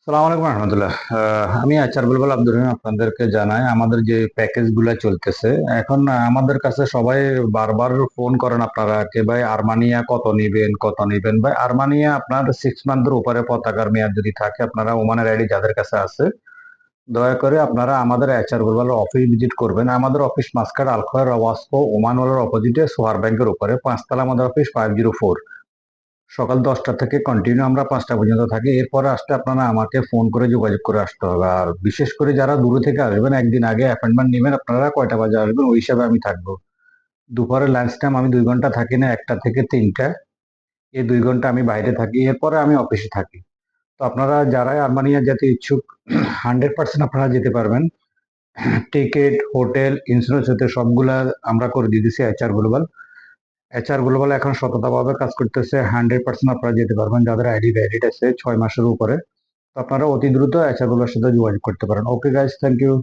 সালাম আলাইকুম রহমতুল্লাহ। আমি আচার বুলবুল আব্দুর রহিম আপনাদেরকে জানাই আমাদের যে প্যাকেজ গুলা চলতেছে এখন। আমাদের কাছে সবাই বারবার ফোন করেন আপনারা যে ভাই আর্মানিয়া কত নিবেন ভাই। আর্মানিয়া আপনার 6 মান্থের উপরে পতাকার মেয়াদ যদি থাকে, আপনারা ওমানের আইডি যাদের কাছে আছে দয়া করে আপনারা আমাদের আচার বুলবুল অফিস ভিজিট করবেন। আমাদের অফিস মাস্কাট আলখয়ের ওয়াস্কো ওমান ওয়ালার অপোজিটে সোহার ব্যাংকের উপরে 5 তলা আমাদের অফিস 504। সকাল 10টা থেকে কন্টিনিউ আমরা 5টা পর্যন্ত থাকি। এরপরে আসতে আপনারা আমাকে ফোন করে যোগাযোগ করে আসতে হবে। আর বিশেষ করে যারা দূরে থেকে আসবেন একদিন আগে অ্যাপয়েন্টমেন্ট নেবেন। আপনারা কয়টা বাজে আসবেন ওই হিসাবে আমি থাকবো। দুপুরে লাঞ্চ টাইম আমি 2 ঘন্টা থাকি না, 1টা থেকে 3টা। এই 2 ঘন্টা আমি বাইরে থাকি, এরপরে আমি অফিসে থাকি। তো আপনারা যারা আর্মানিয়া যেতে ইচ্ছুক 100% আপনারা যেতে পারবেন। টিকিট, হোটেল, ইন্স্যুরেন্স হতে সবগুলা আমরা করে দিয়ে দিচ্ছি এইচআর গ্লোবাল এখন সততাভাবে কাজ করতেছে। 100% আপনারা যেতে পারবেন যাদের আইডি ভ্যালিড আছে 6 মাসের উপরে। তো আপনারা অতি দ্রুত এইচআর গ্লোবালের সাথে যোগাযোগ করতে পারেন। Okay guys, thank you.